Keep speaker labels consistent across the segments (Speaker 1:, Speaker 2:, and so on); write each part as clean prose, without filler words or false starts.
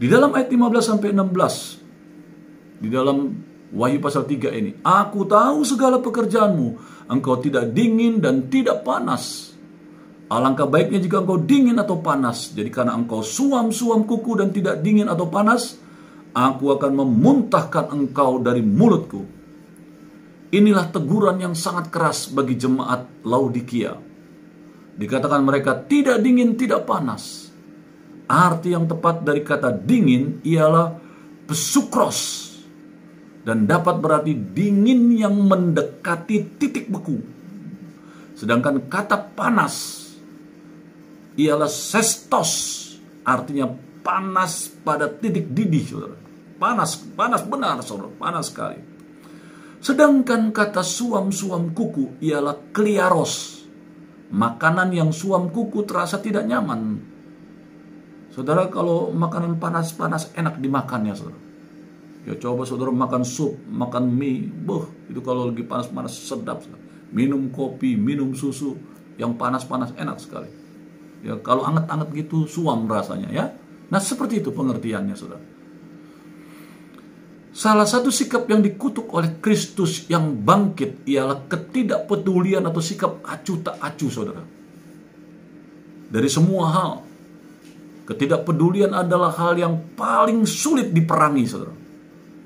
Speaker 1: Di dalam ayat 15 sampai 16, di dalam Wahyu pasal 3 ini, aku tahu segala pekerjaanmu, engkau tidak dingin dan tidak panas. Alangkah baiknya jika engkau dingin atau panas. Jadi karena engkau suam-suam kuku dan tidak dingin atau panas, aku akan memuntahkan engkau dari mulutku. Inilah teguran yang sangat keras bagi jemaat Laodikia. Dikatakan mereka tidak dingin, tidak panas. Arti yang tepat dari kata dingin ialah pesukros, dan dapat berarti dingin yang mendekati titik beku. Sedangkan kata panas ialah sestos, artinya panas pada titik didih, saudara. Panas benar, saudara, panas sekali. Sedangkan kata suam-suam kuku ialah kliaros, makanan yang suam kuku terasa tidak nyaman. Saudara, kalau makanan panas-panas enak dimakannya, saudara. Ya coba saudara makan sup, makan mie, itu kalau lagi panas-panas sedap. Saudara. Minum kopi, minum susu yang panas-panas enak sekali. Ya kalau anget-anget gitu suam rasanya, ya. Nah seperti itu pengertiannya, saudara. Salah satu sikap yang dikutuk oleh Kristus yang bangkit ialah ketidakpedulian atau sikap acuh tak acuh, saudara. Dari semua hal, ketidakpedulian adalah hal yang paling sulit diperangi, saudara.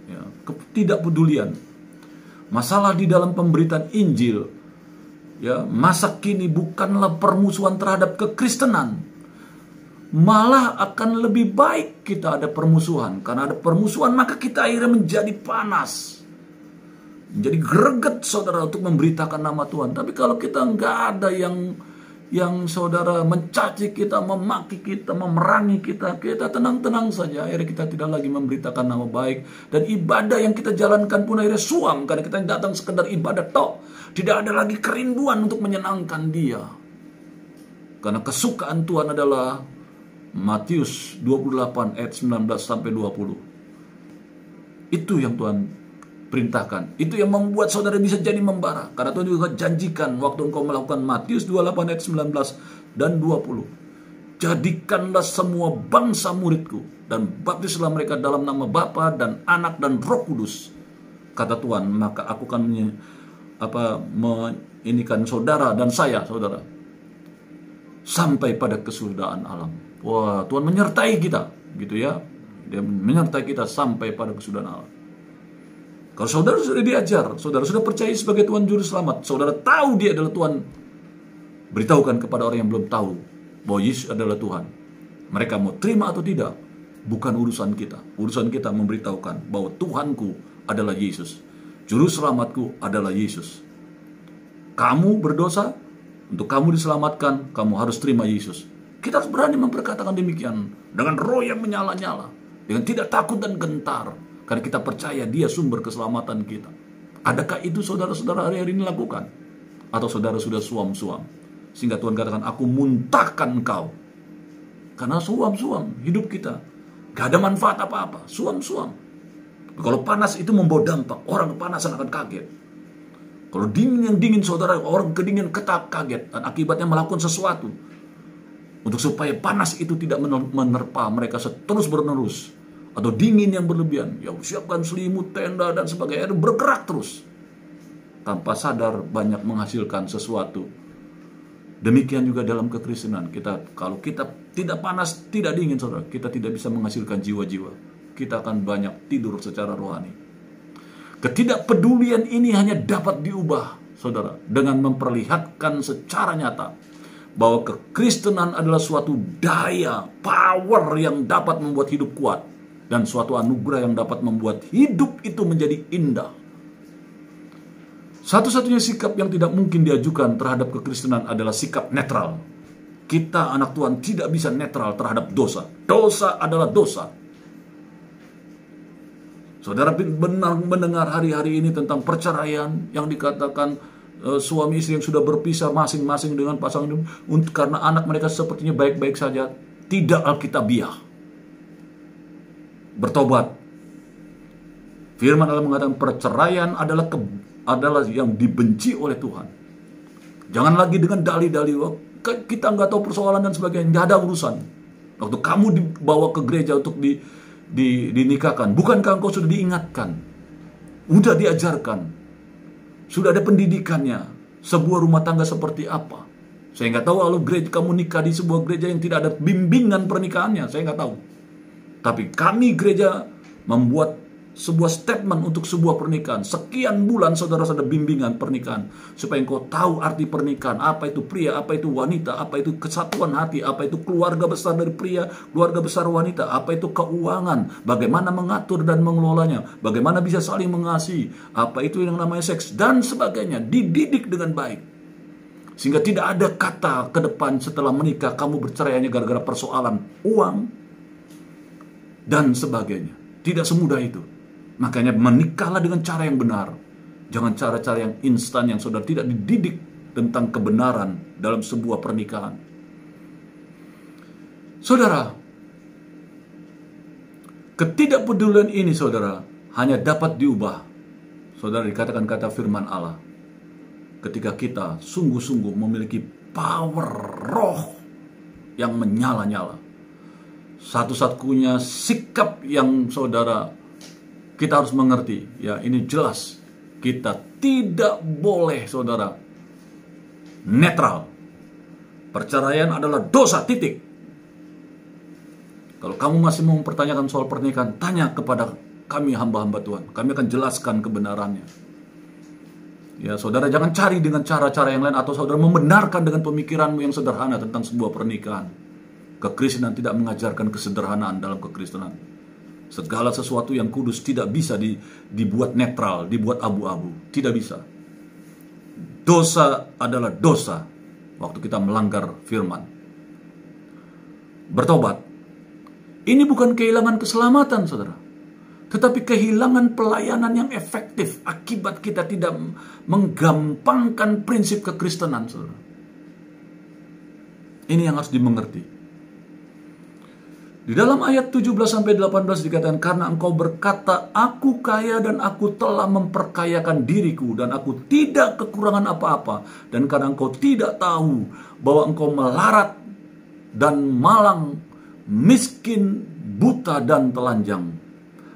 Speaker 1: Ya, ketidakpedulian. Masalah di dalam pemberitaan Injil, ya, masa kini bukanlah permusuhan terhadap kekristenan. Malah akan lebih baik kita ada permusuhan. Karena ada permusuhan maka kita akhirnya menjadi panas, menjadi greget, saudara, untuk memberitakan nama Tuhan. Tapi kalau kita nggak ada yang saudara mencaci kita, memaki kita, memerangi kita, kita tenang-tenang saja. Akhirnya kita tidak lagi memberitakan nama baik. Dan ibadah yang kita jalankan pun akhirnya suam. Karena kita datang sekedar ibadah tok. Tidak ada lagi kerinduan untuk menyenangkan dia. Karena kesukaan Tuhan adalah Matius 28 ayat 19 sampai 20. Itu yang Tuhan perintahkan. Itu yang membuat saudara bisa jadi membara. Karena Tuhan juga janjikan waktu engkau melakukan Matius 28 ayat 19 dan 20. Jadikanlah semua bangsa muridku dan baptislah mereka dalam nama Bapa dan Anak dan Roh Kudus. Kata Tuhan, maka aku akan menginikan saudara dan saya, saudara, sampai pada kesudahan alam. Wah, Tuhan menyertai kita, gitu ya. Dia menyertai kita sampai pada kesudahan alam. Kalau saudara sudah diajar, saudara sudah percaya sebagai Tuhan Juru Selamat, saudara tahu dia adalah Tuhan, beritahukan kepada orang yang belum tahu bahwa Yesus adalah Tuhan. Mereka mau terima atau tidak, bukan urusan kita. Urusan kita memberitahukan bahwa Tuhanku adalah Yesus. Juru Selamatku adalah Yesus. Kamu berdosa, untuk kamu diselamatkan, kamu harus terima Yesus. Kita harus berani memperkatakan demikian dengan roh yang menyala-nyala, dengan tidak takut dan gentar. Karena kita percaya dia sumber keselamatan kita. Adakah itu saudara-saudara hari-hari ini lakukan? Atau saudara sudah suam-suam? Sehingga Tuhan katakan, aku muntahkan engkau. Karena suam-suam hidup kita. Gak ada manfaat apa-apa. Suam-suam. Kalau panas itu membawa dampak. Orang kepanasan akan kaget. Kalau dingin yang dingin, saudara, orang kedingin ketak kaget. Dan akibatnya melakukan sesuatu. Untuk supaya panas itu tidak menerpa mereka terus menerus. Atau dingin yang berlebihan, ya siapkan selimut, tenda, dan sebagainya, bergerak terus. Tanpa sadar banyak menghasilkan sesuatu. Demikian juga dalam kekristenan. Kalau kita tidak panas, tidak dingin, saudara, kita tidak bisa menghasilkan jiwa-jiwa. Kita akan banyak tidur secara rohani. Ketidakpedulian ini hanya dapat diubah, saudara, dengan memperlihatkan secara nyata bahwa kekristenan adalah suatu daya, power yang dapat membuat hidup kuat. Dan suatu anugerah yang dapat membuat hidup itu menjadi indah. Satu-satunya sikap yang tidak mungkin diajukan terhadap kekristenan adalah sikap netral. Kita anak Tuhan tidak bisa netral terhadap dosa. Dosa adalah dosa. Saudara benar mendengar hari-hari ini tentang perceraian yang dikatakan suami istri yang sudah berpisah masing-masing dengan pasangan karena anak mereka sepertinya baik-baik saja. Tidak alkitabiah. Bertobat. Firman Allah mengatakan perceraian adalah yang dibenci oleh Tuhan. Jangan lagi dengan dalih-dalih, kita nggak tahu persoalan dan sebagainya, nggak ada urusan. Waktu kamu dibawa ke gereja untuk dinikahkan? Bukankah engkau sudah diingatkan? Udah diajarkan? Sudah ada pendidikannya? Sebuah rumah tangga seperti apa? Saya nggak tahu kalau kamu nikah di sebuah gereja yang tidak ada bimbingan pernikahannya. Saya nggak tahu. Tapi kami gereja membuat sebuah statement untuk sebuah pernikahan. Sekian bulan saudara ada bimbingan pernikahan. Supaya engkau tahu arti pernikahan. Apa itu pria, apa itu wanita, apa itu kesatuan hati, apa itu keluarga besar dari pria, keluarga besar wanita, apa itu keuangan, bagaimana mengatur dan mengelolanya, bagaimana bisa saling mengasihi, apa itu yang namanya seks, dan sebagainya. Dididik dengan baik. Sehingga tidak ada kata ke depan setelah menikah kamu bercerai hanya gara-gara persoalan uang dan sebagainya. Tidak semudah itu. Makanya menikahlah dengan cara yang benar. Jangan cara-cara yang instan yang saudara tidak dididik tentang kebenaran dalam sebuah pernikahan. Saudara, ketidakpedulian ini saudara hanya dapat diubah. Saudara, dikatakan kata firman Allah. Ketika kita sungguh-sungguh memiliki power roh yang menyala-nyala. Satu-satunya sikap yang saudara kita harus mengerti, ya ini jelas, kita tidak boleh saudara netral. Perceraian adalah dosa, titik. Kalau kamu masih mau mempertanyakan soal pernikahan, tanya kepada kami hamba-hamba Tuhan. Kami akan jelaskan kebenarannya. Ya saudara, jangan cari dengan cara-cara yang lain, atau saudara membenarkan dengan pemikiranmu yang sederhana tentang sebuah pernikahan. Kekristenan tidak mengajarkan kesederhanaan dalam kekristenan. Segala sesuatu yang kudus tidak bisa dibuat netral, dibuat abu-abu. Tidak bisa. Dosa adalah dosa waktu kita melanggar firman. Bertobat. Ini bukan kehilangan keselamatan, saudara. Tetapi kehilangan pelayanan yang efektif akibat kita tidak menggampangkan prinsip kekristenan, saudara. Ini yang harus dimengerti. Di dalam ayat 17-18 dikatakan, karena engkau berkata, aku kaya dan aku telah memperkayakan diriku, dan aku tidak kekurangan apa-apa. Dan karena engkau tidak tahu bahwa engkau melarat dan malang, miskin, buta dan telanjang,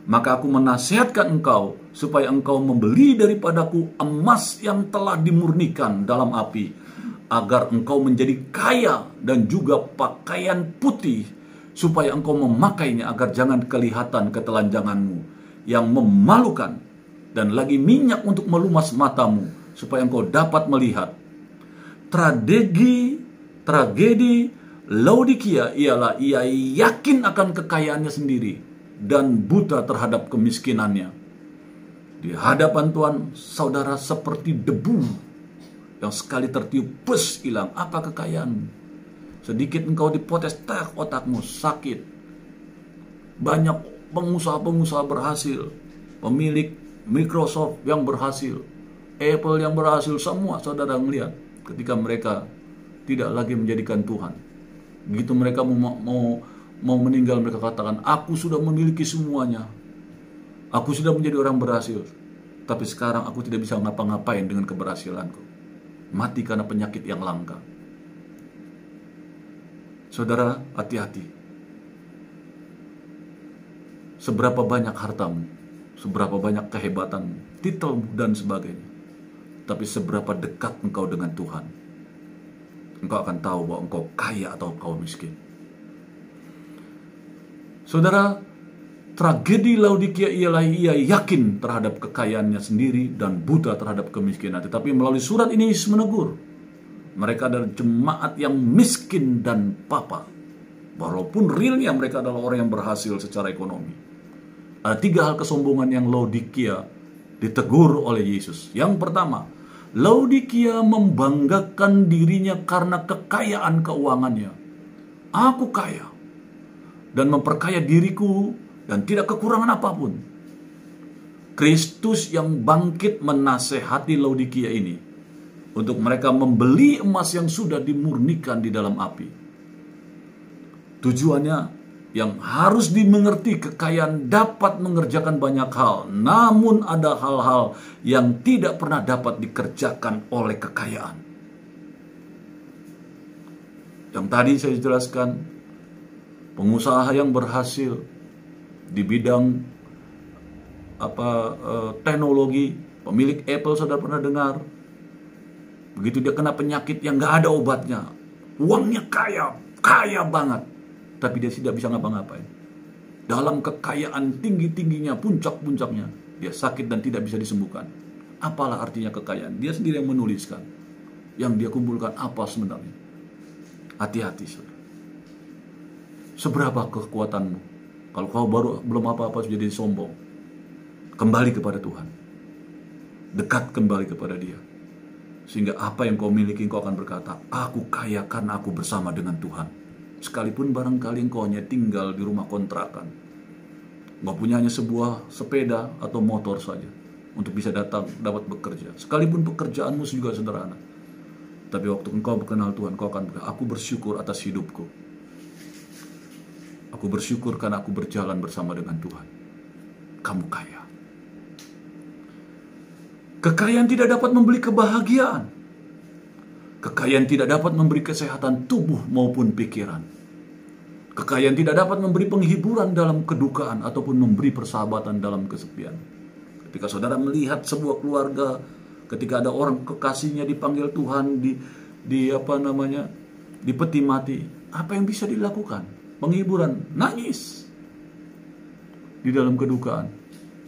Speaker 1: maka aku menasihatkan engkau supaya engkau membeli daripadaku emas yang telah dimurnikan dalam api, agar engkau menjadi kaya, dan juga pakaian putih, supaya engkau memakainya agar jangan kelihatan ketelanjanganmu yang memalukan, dan lagi minyak untuk melumas matamu, supaya engkau dapat melihat. Tragedi Laodikia ialah ia yakin akan kekayaannya sendiri dan buta terhadap kemiskinannya. Di hadapan Tuhan, saudara seperti debu yang sekali tertiup, bus hilang. Apa kekayaanmu? Sedikit engkau dipotes, tak otakmu sakit. Banyak pengusaha-pengusaha berhasil, pemilik Microsoft yang berhasil, Apple yang berhasil, semua saudara melihat ketika mereka tidak lagi menjadikan Tuhan. Begitu mereka mau meninggal, mereka katakan, aku sudah memiliki semuanya, aku sudah menjadi orang berhasil, tapi sekarang aku tidak bisa ngapa-ngapain dengan keberhasilanku. Mati karena penyakit yang langka. Saudara, hati-hati. Seberapa banyak hartamu, seberapa banyak kehebatanmu, titelmu, dan sebagainya, tapi seberapa dekat engkau dengan Tuhan, engkau akan tahu bahwa engkau kaya atau engkau miskin. Saudara, tragedi Laodikia ialah ia yakin terhadap kekayaannya sendiri dan buta terhadap kemiskinan. Tetapi melalui surat ini Yesus menegur, mereka adalah jemaat yang miskin dan papa. Walaupun realnya mereka adalah orang yang berhasil secara ekonomi. Ada 3 hal kesombongan yang Laodikia ditegur oleh Yesus. Yang pertama, Laodikia membanggakan dirinya karena kekayaan keuangannya. Aku kaya dan memperkaya diriku dan tidak kekurangan apapun. Kristus yang bangkit menasehati Laodikia ini untuk mereka membeli emas yang sudah dimurnikan di dalam api. Tujuannya yang harus dimengerti, kekayaan dapat mengerjakan banyak hal, namun ada hal-hal yang tidak pernah dapat dikerjakan oleh kekayaan. Yang tadi saya jelaskan, pengusaha yang berhasil di bidang teknologi, pemilik Apple saudara pernah dengar. Begitu dia kena penyakit yang nggak ada obatnya, uangnya kaya banget, tapi dia tidak bisa ngapa-ngapain. Dalam kekayaan tinggi-tingginya, puncak-puncaknya, dia sakit dan tidak bisa disembuhkan. Apalah artinya kekayaan? Dia sendiri yang menuliskan. Yang dia kumpulkan apa sebenarnya? Hati-hati, saudara. Seberapa kekuatanmu? Kalau kau belum apa-apa sudah jadi sombong, kembali kepada Tuhan. Dekat kembali kepada Dia. Sehingga apa yang kau miliki, kau akan berkata, aku kaya karena aku bersama dengan Tuhan. Sekalipun barangkali engkau hanya tinggal di rumah kontrakan, engkau punya hanya sebuah sepeda atau motor saja untuk bisa dapat bekerja. Sekalipun pekerjaanmu juga sederhana, tapi waktu engkau mengenal Tuhan, engkau akan berkata, aku bersyukur atas hidupku. Aku bersyukur karena aku berjalan bersama dengan Tuhan. Kamu kaya. Kekayaan tidak dapat membeli kebahagiaan. Kekayaan tidak dapat memberi kesehatan tubuh maupun pikiran. Kekayaan tidak dapat memberi penghiburan dalam kedukaan ataupun memberi persahabatan dalam kesepian. Ketika saudara melihat sebuah keluarga, ketika ada orang kekasihnya dipanggil Tuhan di peti mati, apa yang bisa dilakukan? Penghiburan, nangis di dalam kedukaan.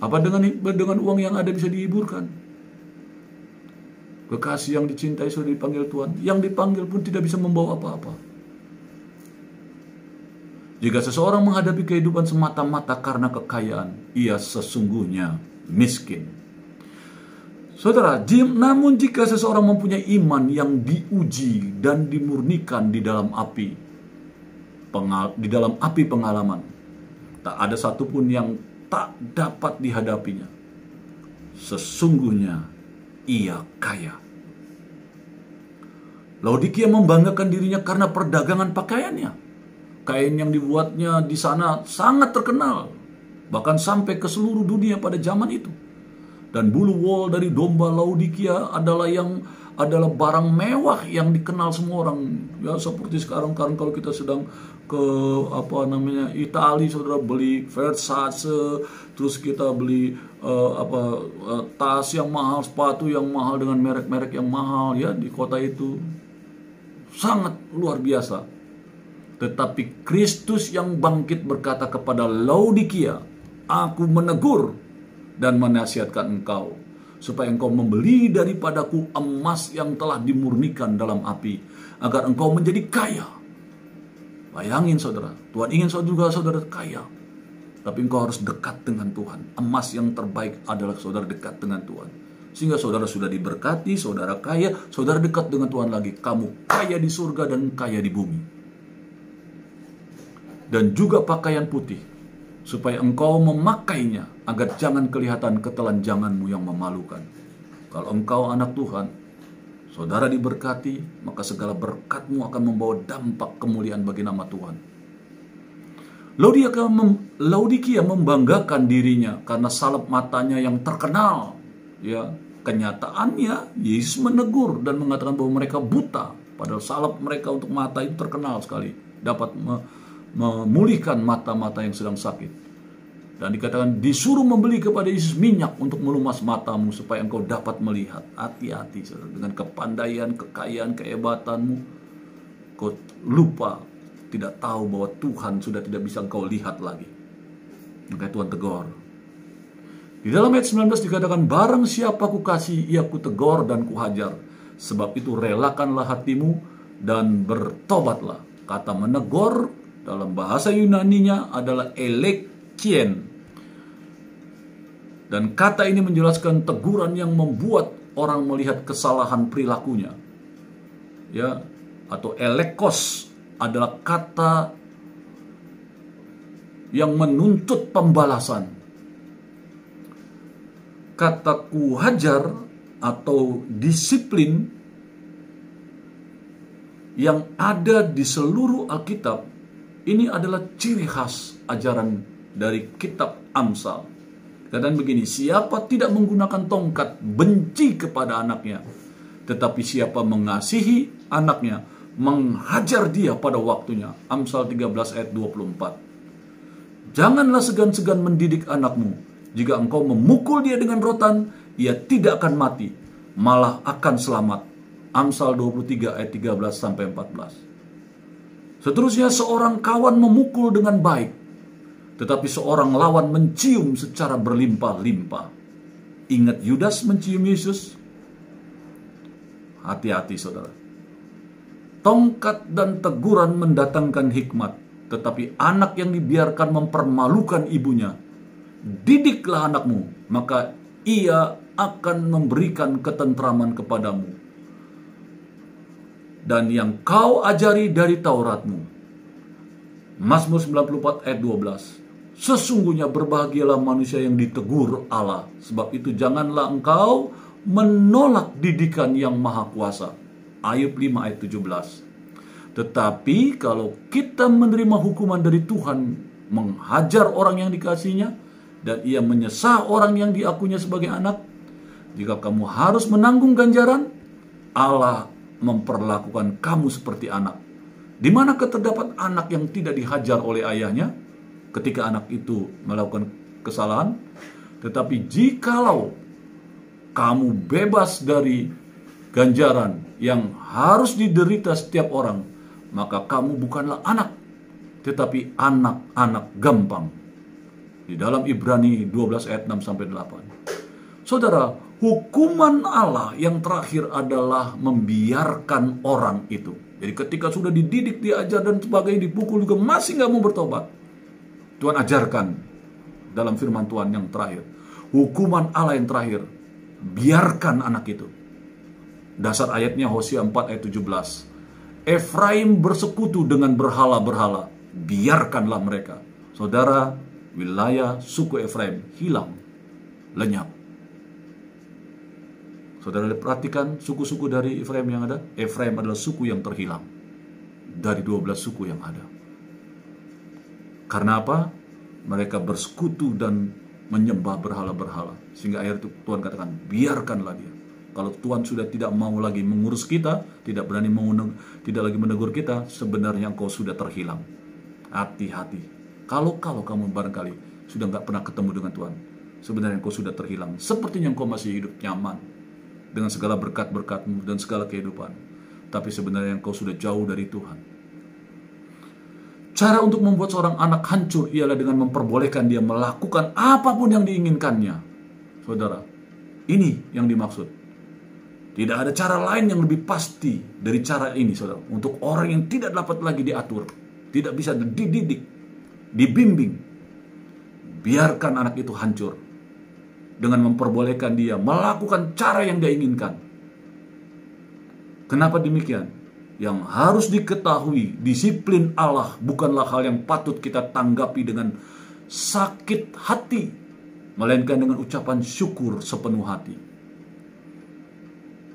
Speaker 1: Apa dengan uang yang ada bisa dihiburkan? Kekasih yang dicintai sudah dipanggil Tuhan, yang dipanggil pun tidak bisa membawa apa-apa. Jika seseorang menghadapi kehidupan semata-mata karena kekayaan, ia sesungguhnya miskin. Saudara, namun jika seseorang mempunyai iman yang diuji dan dimurnikan di dalam api pengalaman, tak ada satupun yang tak dapat dihadapinya. Sesungguhnya ia kaya. Laodikia membanggakan dirinya karena perdagangan pakaiannya. Kain yang dibuatnya di sana sangat terkenal, bahkan sampai ke seluruh dunia pada zaman itu. Dan bulu wol dari domba Laodikia adalah barang mewah yang dikenal semua orang. Ya, seperti sekarang kalau kita sedang ke Italia, saudara beli Versace, terus kita beli tas yang mahal, sepatu yang mahal dengan merek-merek yang mahal ya di kota itu. Sangat luar biasa. Tetapi Kristus yang bangkit berkata kepada Laodikia, aku menegur dan menasihatkan engkau, supaya engkau membeli daripadaku emas yang telah dimurnikan dalam api, agar engkau menjadi kaya. Bayangin saudara, Tuhan ingin saudara kaya, tapi engkau harus dekat dengan Tuhan. Emas yang terbaik adalah saudara dekat dengan Tuhan. Sehingga saudara sudah diberkati, saudara kaya, saudara dekat dengan Tuhan lagi. Kamu kaya di surga dan kaya di bumi. Dan juga pakaian putih, supaya engkau memakainya, agar jangan kelihatan ketelanjanganmu yang memalukan. Kalau engkau anak Tuhan, saudara diberkati, maka segala berkatmu akan membawa dampak kemuliaan bagi nama Tuhan. Laodikia membanggakan dirinya karena salep matanya yang terkenal. Ya, kenyataannya Yesus menegur dan mengatakan bahwa mereka buta, padahal salep mereka untuk mata itu terkenal sekali, dapat memulihkan mata-mata yang sedang sakit. Dan dikatakan disuruh membeli kepada Yesus minyak untuk melumas matamu supaya engkau dapat melihat. Hati-hati saudara, dengan kepandaian, kekayaan, kehebatanmu, kau lupa, tidak tahu bahwa Tuhan sudah tidak bisa engkau lihat lagi. Maka Tuhan tegur. Di dalam ayat 19 dikatakan, barang siapa kukasih, ia kutegur dan kuhajar. Sebab itu relakanlah hatimu dan bertobatlah. Kata menegur dalam bahasa Yunaninya adalah elekien. Dan kata ini menjelaskan teguran yang membuat orang melihat kesalahan perilakunya. Ya, atau elekos adalah kata yang menuntut pembalasan. Kata kuhajar atau disiplin yang ada di seluruh Alkitab, ini adalah ciri khas ajaran dari kitab Amsal. Katakan begini, siapa tidak menggunakan tongkat benci kepada anaknya, tetapi siapa mengasihi anaknya menghajar dia pada waktunya. Amsal 13 ayat 24. Janganlah segan-segan mendidik anakmu. Jika engkau memukul dia dengan rotan, ia tidak akan mati, malah akan selamat. Amsal 23 ayat 13-14. Seterusnya, seorang kawan memukul dengan baik, tetapi seorang lawan mencium secara berlimpah-limpah. Ingat Yudas mencium Yesus? Hati-hati saudara. Tongkat dan teguran mendatangkan hikmat, tetapi anak yang dibiarkan mempermalukan ibunya. Didiklah anakmu, maka ia akan memberikan ketentraman kepadamu. Dan yang kau ajari dari Tauratmu. Mazmur 94 ayat 12. Sesungguhnya berbahagialah manusia yang ditegur Allah, sebab itu janganlah engkau menolak didikan yang maha kuasa. Ayub 5 ayat 17. Tetapi kalau kita menerima hukuman dari Tuhan, menghajar orang yang dikasihinya, dan ia menyesah orang yang diakuinya sebagai anak, jika kamu harus menanggung ganjaran, Allah memperlakukan kamu seperti anak. Di manakah terdapat anak yang tidak dihajar oleh ayahnya ketika anak itu melakukan kesalahan? Tetapi jikalau kamu bebas dari ganjaran yang harus diderita setiap orang, maka kamu bukanlah anak, tetapi anak-anak gampang. Di dalam Ibrani 12 ayat 6-8. Saudara, hukuman Allah yang terakhir adalah membiarkan orang itu. Jadi ketika sudah dididik, diajar dan sebagainya, dipukul juga masih gak mau bertobat, Tuhan ajarkan dalam firman Tuhan yang terakhir, hukuman Allah yang terakhir, biarkan anak itu. Dasar ayatnya Hosea 4 ayat 17. Efraim bersekutu dengan berhala-berhala, biarkanlah mereka. Saudara, wilayah suku Efraim hilang, lenyap. Saudara perhatikan suku-suku dari Efraim yang ada. Efraim adalah suku yang terhilang dari 12 suku yang ada. Karena apa? Mereka bersekutu dan menyembah berhala-berhala. Sehingga akhirnya Tuhan katakan, biarkanlah dia. Kalau Tuhan sudah tidak mau lagi mengurus kita, tidak berani tidak lagi menegur kita, sebenarnya engkau sudah terhilang. Hati-hati. Kalau kamu barangkali sudah nggak pernah ketemu dengan Tuhan, sebenarnya engkau sudah terhilang. Sepertinya engkau masih hidup nyaman dengan segala berkat-berkatmu dan segala kehidupan, tapi sebenarnya engkau sudah jauh dari Tuhan. Cara untuk membuat seorang anak hancur ialah dengan memperbolehkan dia melakukan apapun yang diinginkannya. Saudara, ini yang dimaksud. Tidak ada cara lain yang lebih pasti dari cara ini, saudara. Untuk orang yang tidak dapat lagi diatur, tidak bisa dididik, dibimbing, biarkan anak itu hancur dengan memperbolehkan dia melakukan cara yang dia inginkan. Kenapa demikian? Yang harus diketahui, disiplin Allah bukanlah hal yang patut kita tanggapi dengan sakit hati, melainkan dengan ucapan syukur sepenuh hati.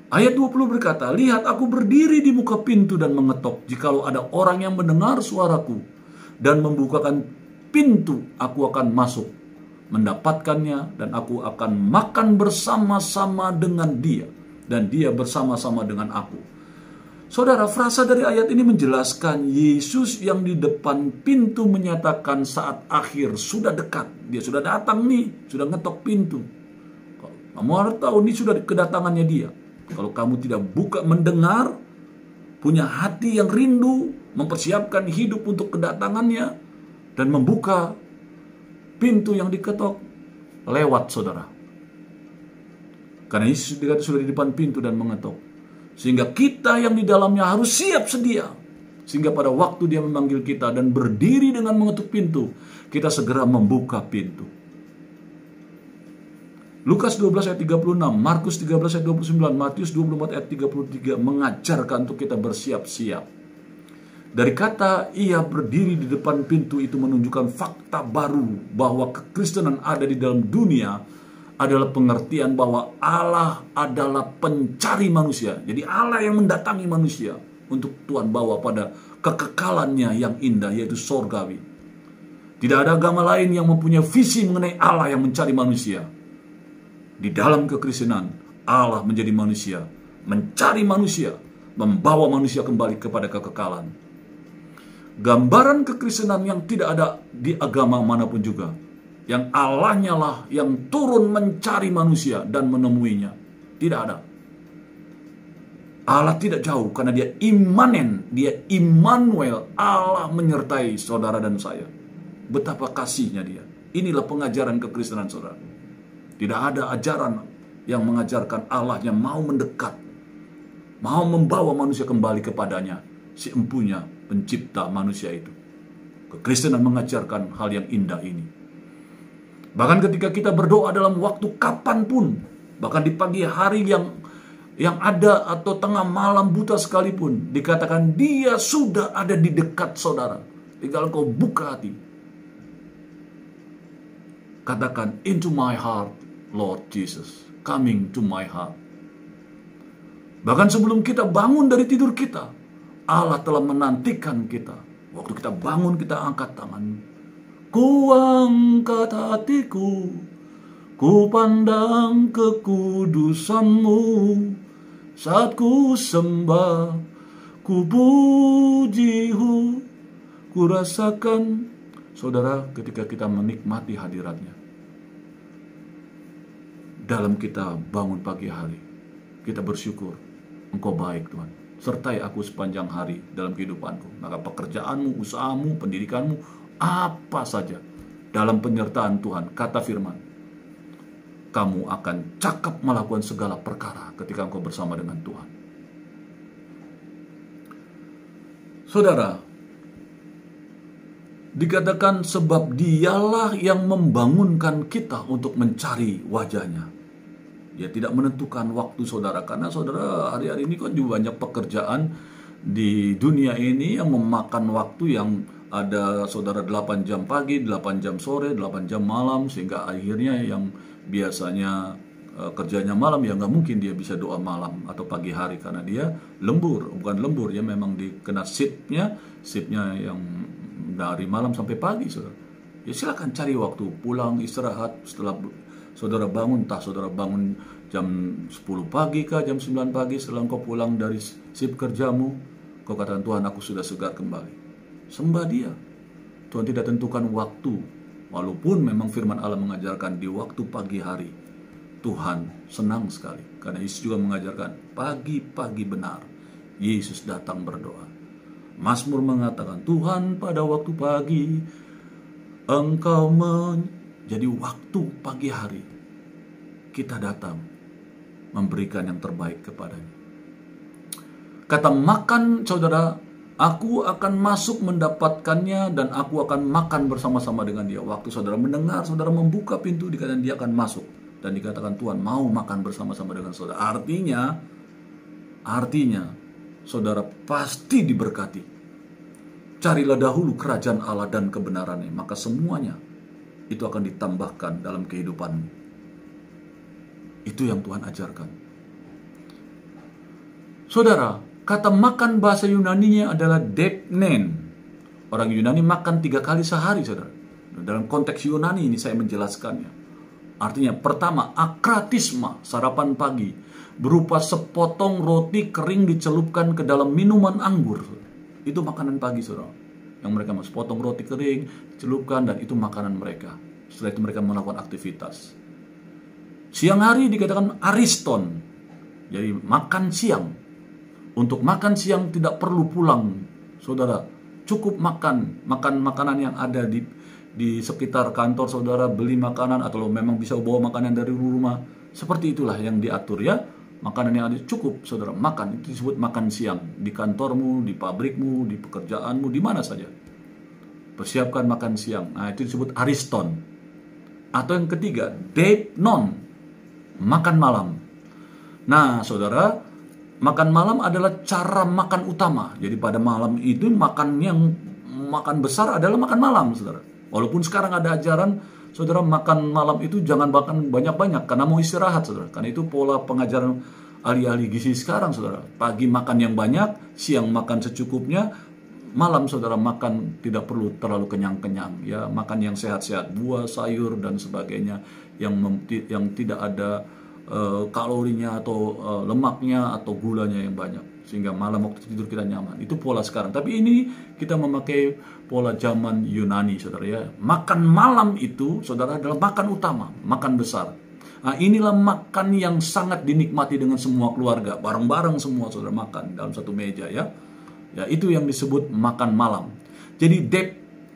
Speaker 1: Ayat 20 berkata, lihat aku berdiri di muka pintu dan mengetok. Jikalau ada orang yang mendengar suaraku dan membukakan pintu, aku akan masuk, mendapatkannya, dan aku akan makan bersama-sama dengan dia, dan dia bersama-sama dengan aku. Saudara, frasa dari ayat ini menjelaskan Yesus yang di depan pintu menyatakan saat akhir sudah dekat. Dia sudah datang nih, sudah ngetok pintu. Kamu harus tahu ini sudah kedatangannya dia. Kalau kamu tidak buka, mendengar, punya hati yang rindu, mempersiapkan hidup untuk kedatangannya, dan membuka pintu yang diketok, lewat saudara. Karena Yesus sudah di depan pintu dan mengetok. Sehingga kita yang di dalamnya harus siap sedia. Sehingga pada waktu dia memanggil kita dan berdiri dengan mengetuk pintu, kita segera membuka pintu. Lukas 12 ayat 36, Markus 13 ayat 29, Matius 24 ayat 33 mengajarkan untuk kita bersiap-siap. Dari kata ia berdiri di depan pintu itu menunjukkan fakta baru bahwa kekristenan ada di dalam dunia adalah pengertian bahwa Allah adalah pencari manusia. Jadi Allah yang mendatangi manusia untuk Tuhan bawa pada kekekalannya yang indah, yaitu sorgawi. Tidak ada agama lain yang mempunyai visi mengenai Allah yang mencari manusia. Di dalam kekristenan, Allah menjadi manusia, mencari manusia, membawa manusia kembali kepada kekekalan. gambaran kekristenan yang tidak ada di agama manapun juga. Yang Allahnya lah yang turun mencari manusia dan menemuinya. Tidak ada. Allah tidak jauh karena dia imanen, dia Immanuel, Allah menyertai saudara dan saya. Betapa kasihnya dia. Inilah pengajaran kekristenan, saudara. Tidak ada ajaran yang mengajarkan Allahnya mau mendekat, mau membawa manusia kembali kepadanya, si empunya pencipta manusia itu. Kekristenan mengajarkan hal yang indah ini. Bahkan ketika kita berdoa dalam waktu kapanpun, bahkan di pagi hari yang ada atau tengah malam buta sekalipun, dikatakan dia sudah ada di dekat saudara. Tinggal kau buka hati. Katakan, into my heart, Lord Jesus, coming to my heart. Bahkan sebelum kita bangun dari tidur kita, Allah telah menantikan kita. Waktu kita bangun, kita angkat tangan. Ku angkat hatiku, ku pandang kekudusan-Mu. Saat ku sembah, ku puji-Mu, ku rasakan. Saudara, ketika kita menikmati hadirat-Nya, dalam kita bangun pagi hari, kita bersyukur, Engkau baik Tuhan. Sertai aku sepanjang hari dalam kehidupanku. Maka pekerjaanmu, usahamu, pendidikanmu, apa saja, dalam penyertaan Tuhan, kata firman, kamu akan cakap melakukan segala perkara ketika engkau bersama dengan Tuhan. Saudara, dikatakan sebab dialah yang membangunkan kita untuk mencari wajahnya. Dia tidak menentukan waktu saudara, karena saudara hari-hari ini kan juga banyak pekerjaan di dunia ini yang memakan waktu, yang ada saudara 8 jam pagi, 8 jam sore, 8 jam malam, sehingga akhirnya yang biasanya kerjanya malam, ya nggak mungkin dia bisa doa malam atau pagi hari, karena dia lembur. Bukan lembur, ya memang dikena shiftnya yang dari malam sampai pagi, saudara. Ya silakan cari waktu, pulang istirahat setelah saudara bangun. Entah saudara bangun jam 10 pagi kah, jam 9 pagi, setelah engkau pulang dari shift kerjamu, kau katakan, Tuhan, aku sudah segar kembali. Sembah dia. Tuhan tidak tentukan waktu, walaupun memang firman Allah mengajarkan di waktu pagi hari Tuhan senang sekali, karena Yesus juga mengajarkan pagi-pagi benar Yesus datang berdoa. Mazmur mengatakan, Tuhan, pada waktu pagi Engkau jadi waktu pagi hari kita datang memberikan yang terbaik kepadanya. Kata makan, saudara, aku akan masuk mendapatkannya dan aku akan makan bersama-sama dengan dia. Waktu saudara mendengar, saudara membuka pintu, dikatakan dia akan masuk. Dan dikatakan Tuhan mau makan bersama-sama dengan saudara. Artinya saudara pasti diberkati. Carilah dahulu kerajaan Allah dan kebenarannya, maka semuanya itu akan ditambahkan dalam kehidupanmu. Itu yang Tuhan ajarkan. Saudara, kata makan bahasa Yunaninya adalah depnen. Orang Yunani makan 3 kali sehari, saudara. Dalam konteks Yunani ini saya menjelaskannya. Artinya, pertama, akratisma, sarapan pagi, berupa sepotong roti kering dicelupkan ke dalam minuman anggur. Itu makanan pagi, saudara. Yang mereka mau sepotong roti kering, celupkan, dan itu makanan mereka. Setelah itu mereka melakukan aktivitas. Siang hari dikatakan ariston, jadi makan siang. Untuk makan siang tidak perlu pulang, saudara. Cukup makan makanan yang ada di sekitar kantor saudara, beli makanan, atau memang bisa bawa makanan dari rumah. Seperti itulah yang diatur, ya. Makanan yang ada cukup, saudara, makan. Itu disebut makan siang. Di kantormu, di pabrikmu, di pekerjaanmu, di mana saja. Persiapkan makan siang. Nah, itu disebut ariston. Atau yang ketiga, deipnon, makan malam. Nah, saudara, makan malam adalah cara makan utama. Jadi pada malam itu makan besar adalah makan malam, saudara. Walaupun sekarang ada ajaran, saudara, makan malam itu jangan makan banyak-banyak karena mau istirahat, saudara. Karena itu pola pengajaran ahli-ahli gizi sekarang, saudara. Pagi makan yang banyak, siang makan secukupnya, malam saudara makan tidak perlu terlalu kenyang-kenyang, ya. Makan yang sehat-sehat, buah, sayur dan sebagainya, yang tidak ada kalorinya atau lemaknya atau gulanya yang banyak. sehingga malam waktu tidur kita nyaman. Itu pola sekarang. Tapi ini kita memakai pola zaman Yunani, saudara ya. Makan malam itu, saudara, adalah makan utama, makan besar. Nah, inilah makan yang sangat dinikmati dengan semua keluarga, bareng-bareng semua saudara makan dalam satu meja ya. Ya, itu yang disebut makan malam. Jadi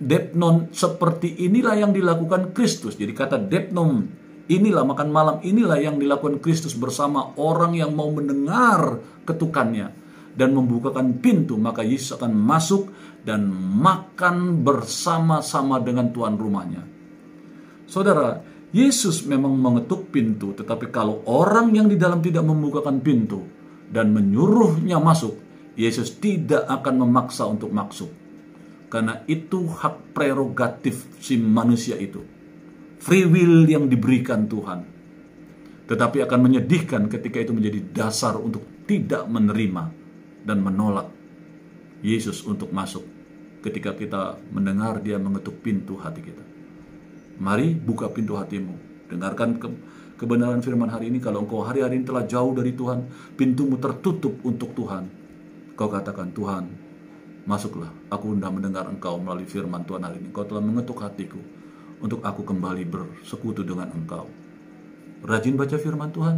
Speaker 1: depnon seperti inilah yang dilakukan Kristus. Jadi kata depnon, inilah makan malam, inilah yang dilakukan Kristus bersama orang yang mau mendengar ketukannya dan membukakan pintu, maka Yesus akan masuk dan makan bersama-sama dengan tuan rumahnya. Saudara, Yesus memang mengetuk pintu, tetapi kalau orang yang di dalam tidak membukakan pintu dan menyuruhnya masuk, Yesus tidak akan memaksa untuk masuk. Karena itu hak prerogatif si manusia itu. Free will yang diberikan Tuhan. Tetapi akan menyedihkan ketika itu menjadi dasar untuk tidak menerima dan menolak Yesus untuk masuk ketika kita mendengar dia mengetuk pintu hati kita. Mari buka pintu hatimu. Dengarkan kebenaran firman hari ini. Kalau engkau hari-hari ini telah jauh dari Tuhan, pintumu tertutup untuk Tuhan, kau katakan, Tuhan, masuklah. Aku hendak mendengar engkau melalui firman Tuhan hari ini. Kau telah mengetuk hatiku untuk aku kembali bersekutu dengan engkau. Rajin baca firman Tuhan,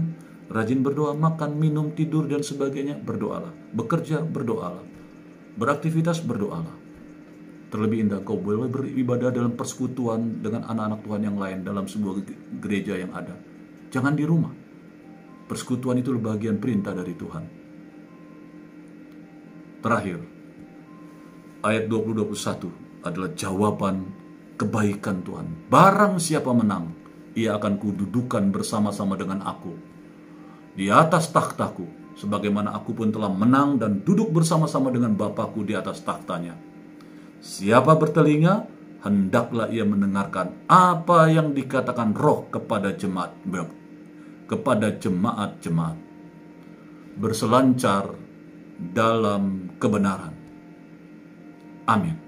Speaker 1: rajin berdoa, makan, minum, tidur, dan sebagainya, berdoalah. Bekerja, berdoalah. Beraktivitas, berdoalah. Terlebih indah, kau boleh beribadah dalam persekutuan dengan anak-anak Tuhan yang lain dalam sebuah gereja yang ada. Jangan di rumah. Persekutuan itu bagian perintah dari Tuhan. Terakhir, ayat 20-21 adalah jawaban kebaikan Tuhan. Barang siapa menang, ia akan kududukan bersama-sama dengan aku di atas takhtaku, sebagaimana aku pun telah menang dan duduk bersama-sama dengan Bapakku di atas takhtanya. Siapa bertelinga, hendaklah ia mendengarkan apa yang dikatakan Roh kepada jemaat-jemaat. Berselancar dalam kebenaran. Amin.